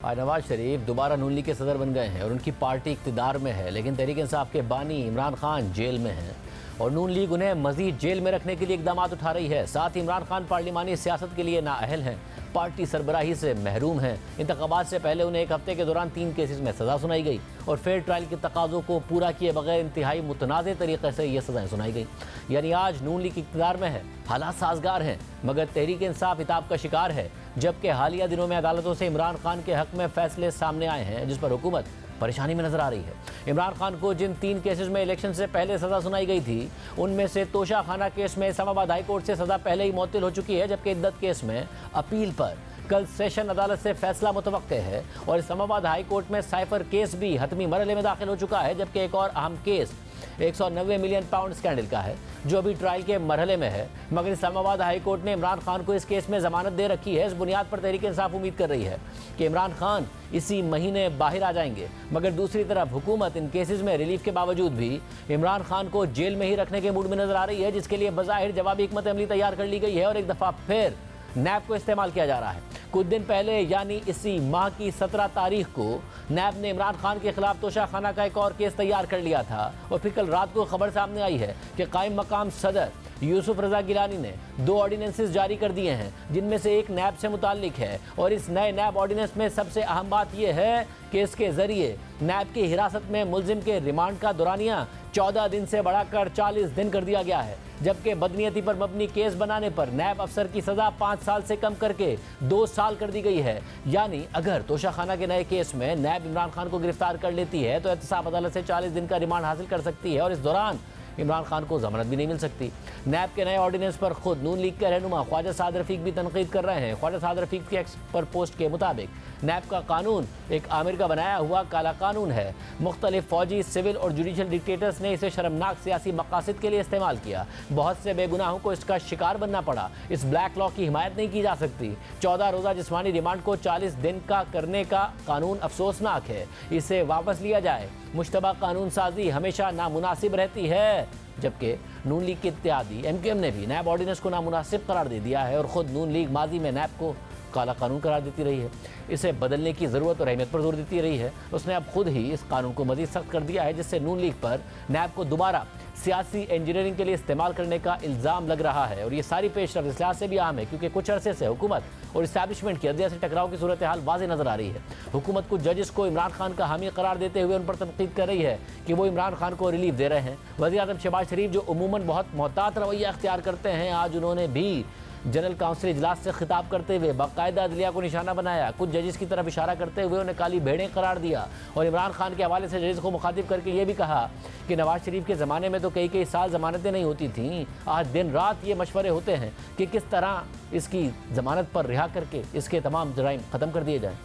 आज नवाज शरीफ दोबारा नून लीग के सदर बन गए हैं और उनकी पार्टी इक़्तिदार में है, लेकिन तहरीक इंसाफ के बानी इमरान खान जेल में हैं और नून लीग उन्हें मजीद जेल में रखने के लिए इकदाम उठा रही है। साथ ही इमरान खान पार्लिमानी सियासत के लिए नाअहल हैं, पार्टी सरबराही से महरूम हैं। इंतखाबात से पहले उन्हें एक हफ्ते के दौरान 3 केसेस में सज़ा सुनाई गई और फेयर ट्रायल के तकाज़ों को पूरा किए बगैर इंतहाई मुतनाज़ तरीके से ये सज़ाएँ सुनाई गई। यानी आज नून लीग इक़्तिदार में है, हालात साजगार हैं, मगर तहरीक इंसाफ इताब का शिकार है। जबकि हालिया दिनों में अदालतों से इमरान खान के हक़ में फैसले सामने आए हैं जिस पर हुकूमत परेशानी में नजर आ रही है। इमरान खान को जिन 3 केसेस में इलेक्शन से पहले सज़ा सुनाई गई थी, उनमें से तोशा खाना केस में इस्लामाबाद हाई कोर्ट से सज़ा पहले ही मुअत्तल हो चुकी है, जबकि इद्दत केस में अपील पर कल सेशन अदालत से फैसला मुतवक्के है और इस्लामाबाद हाई कोर्ट में साइफर केस भी हतमी मरहले में दाखिल हो चुका है। जबकि एक और अहम केस 190 मिलियन पाउंड स्कैंडल का है जो अभी ट्रायल के मरहले में है, मगर इस्लामाबाद हाई कोर्ट ने इमरान खान को इस केस में जमानत दे रखी है। इस बुनियाद पर तहरीक इंसाफ उम्मीद कर रही है कि इमरान खान इसी महीने बाहर आ जाएंगे। मगर दूसरी तरफ हुकूमत इन केसेस में रिलीफ के बावजूद भी इमरान खान को जेल में ही रखने के मूड में नजर आ रही है, जिसके लिए बज़ाहिर जवाबी हिकमत अमली तैयार कर ली गई है और एक दफ़ा फिर नैब को इस्तेमाल किया जा रहा है। कुछ दिन पहले यानी इसी माह की 17 तारीख को नैब ने इमरान खान के खिलाफ तोशा खाना का एक और केस तैयार कर लिया था और फिर कल रात को खबर सामने आई है कि कायम मकाम सदर यूसुफ रजा गिलानी ने 2 ऑर्डिनेंसेस जारी कर दिए हैं, जिनमें से एक नैब से मुताल्लिक है। और इस नए नैब ऑर्डिनेंस में सबसे अहम बात यह है कि इसके जरिए नैब की हिरासत में मुलजिम के रिमांड का दौरानिया 14 दिन से बढ़ाकर 40 दिन कर दिया गया है, जबकि बदनीयती पर मबनी केस बनाने पर नैब अफसर की सज़ा 5 साल से कम करके 2 साल कर दी गई है। यानी अगर तोशा खाना के नए केस में नैब इमरान खान को गिरफ्तार कर लेती है तो एहतसाब अदालत से 40 दिन का रिमांड हासिल कर सकती है और इस दौरान इमरान खान को जमानत भी नहीं मिल सकती। नैब के नए ऑर्डिनेंस पर खुद नून लीग के रहनुमा ख्वाजा साद रफीक भी तनकीद कर रहे हैं। ख्वाजा साद रफीक की एक्स पर पोस्ट के मुताबिक नैब का कानून एक आमिर का बनाया हुआ काला कानून है। मुख्तलिफ फौजी, सिविल और जुडिशल डिक्टेटर्स ने इसे शर्मनाक सियासी मकासद के लिए इस्तेमाल किया। बहुत से बेगुनाहों को इसका शिकार बनना पड़ा। इस ब्लैक लॉ की हिमायत नहीं की जा सकती। 14 रोज़ा जिस्मानी रिमांड को 40 दिन का करने का कानून अफसोसनाक है, इसे वापस लिया जाए। मुश्तबा कानून साजी हमेशा नामुनासिब रहती है। जबकि नून लीग के इत्तेहादी MKM ने भी नैब ऑर्डिनेंस को नामुनासिब करार दे दिया है और ख़ुद नून लीग माजी में नैब को काला कानून करार देती रही है। इसे बदलने की ज़रूरत और अहमियत पर जोर देती रही है। उसने अब खुद ही इस कानून को मज़ीद सख्त कर दिया है, जिससे नून लीग पर नैब को दोबारा सियासी इंजीनियरिंग के लिए इस्तेमाल करने का इल्ज़ाम लग रहा है। और ये सारी पेशरफ इस लिहाज से भी अहम है क्योंकि कुछ अरसे से हुकूमत और इस्टेब्लिशमेंट की अदलिया से टकराव की सूरत हाल वाज़ेह नज़र आ रही है। हुकूमत कुछ जजेस को इमरान खान का हामी करार देते हुए उन पर तनकीद कर रही है कि वो इमरान खान को रिलीफ दे रहे हैं। वज़ीर आज़म शहबाज शरीफ जो उमूमन बहुत मोहतात रवैया अख्तियार करते हैं, आज उन्होंने भी जनरल काउंसिल इजलास से खिताब करते हुए बाकायदा अदलिया को निशाना बनाया। कुछ जजेस की तरफ इशारा करते हुए उन्हें काली भेड़ें करार दिया और इमरान खान के हवाले से जजेस को मुखातिब करके ये भी कहा कि नवाज शरीफ के ज़माने में तो कई साल ज़मानतें नहीं होती थीं, आज दिन रात ये मशवरे होते हैं कि किस तरह इसकी ज़मानत पर रिहा करके इसके तमाम जराइम ख़त्म कर दिए जाएँ।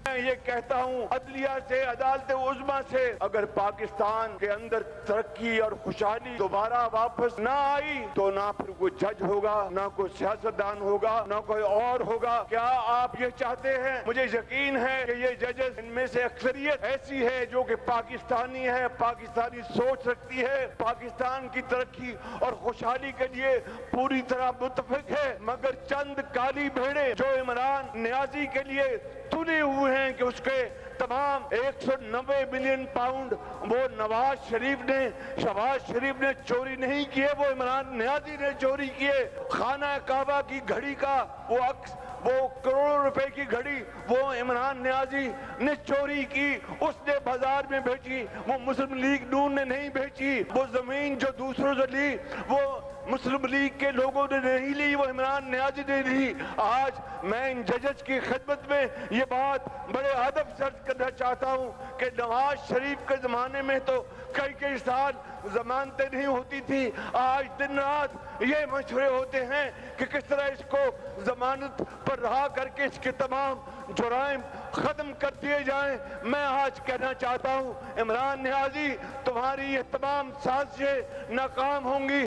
मैं ये कहता हूँ अदलिया से, अदालत उज़्मा से अगर पाकिस्तान के अंदर तरक्की और खुशहाली दोबारा वापस ना आई तो ना फिर कोई जज होगा, ना कोई सियासतदान होगा, ना कोई और होगा। क्या आप ये चाहते हैं? मुझे यकीन है कि ये जजेस इनमें से अक्सरियत ऐसी है जो कि पाकिस्तानी है, पाकिस्तानी सोच रखती है, पाकिस्तान की तरक्की और खुशहाली के लिए पूरी तरह मुत्तफिक है। मगर चंद काली भेड़े जो इमरान नियाजी के लिए तुले हुए हैं कि उसके तमाम 190 मिलियन पाउंड वो नवाज शहबाज शरीफ ने चोरी नहीं किए, वो इमरान नियाजी ने चोरी किए। खाना काबा की घड़ी का वो करोड़ों रुपए की घड़ी वो इमरान नियाजी ने चोरी की, उसने बाजार में बेची, वो मुस्लिम लीग नून ने नहीं बेची। वो जमीन जो दूसरों से ली वो मुस्लिम लीग के लोगों ने नहीं ली, वो इमरान नियाजी ने ली। आज मैं इन जजेस की खिदमत में ये बात बड़े अदब से अर्ज करना चाहता हूँ कि नवाज शरीफ के ज़माने में तो कई साल जमानतें नहीं होती थी। आज दिन रात ये मशवरे होते हैं कि किस तरह इसको जमानत पर रहा करके इसके तमाम जुराइम खत्म कर दिए जाएं। मैं आज कहना चाहता हूँ इमरान नियाजी, तुम्हारी ये तमाम साजिशें नाकाम होंगी।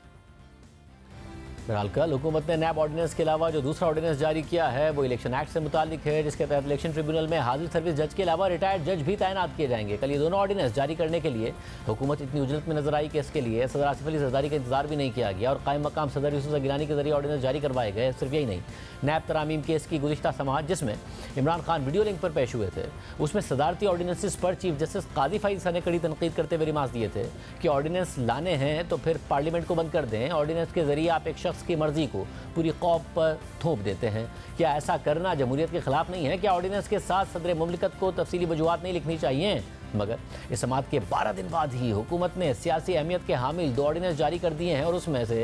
बहरहाल कल हुकूमत ने नैब ऑर्डिनेंस के अलावा जो दूसरा ऑर्डिनेंस जारी किया है वो इलेक्शन एक्ट से मुतालिक है, जिसके तहत इलेक्शन ट्रिब्यूनल में हाजिर सर्विस जज के अलावा रिटायर्ड जज भी तैनात किए जाएंगे। कल ये दोनों ऑर्डिनेंस जारी करने के लिए हुकूमत इतनी उजलत में नजर आई कि इसके लिए सदर आसिफ अली जरदारी का इंतजार भी नहीं किया गया और कायम मकाम सदर यूसुफ गिलानी के जरिए ऑर्डिनेंस जारी करवाए गए। सिर्फ यही नहीं, नैब तरामीम केस की गुज़िश्ता समाअत जिसमें इमरान खान वीडियो लिंक पर पेश हुए थे, उसमें सदारती ऑर्डिनेंसेस पर चीफ जस्टिस कादी फाइज ने कड़ी तनकीद करते हुए रिमार्क्स दिए थे कि ऑर्डिनेंस लाने हैं तो फिर पार्लियामेंट को बंद कर दें। ऑर्डिनेंस के जरिए आप एक शख्स की मर्जी को पूरी कौम पर थोप देते हैं। क्या ऐसा करना जमहूरियत के खिलाफ नहीं है? क्या ऑर्डिनेंस के साथ सदर मुमलिकत को तफसीली वजूहात नहीं लिखनी चाहिए? मगर इस समाअत के 12 दिन बाद ही हुकूमत ने सियासी अहमियत के हामिल 2 ऑर्डिनेंस जारी कर दिए हैं और उसमें से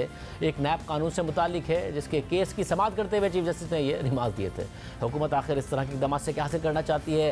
एक नैब कानून से मुतालिक है, जिसके केस की समाअत करते हुए चीफ जस्टिस ने ये रिमार्क दिए थे। हुकूमत आखिर इस तरह के इक़दाम से क्या हासिल करना चाहती है?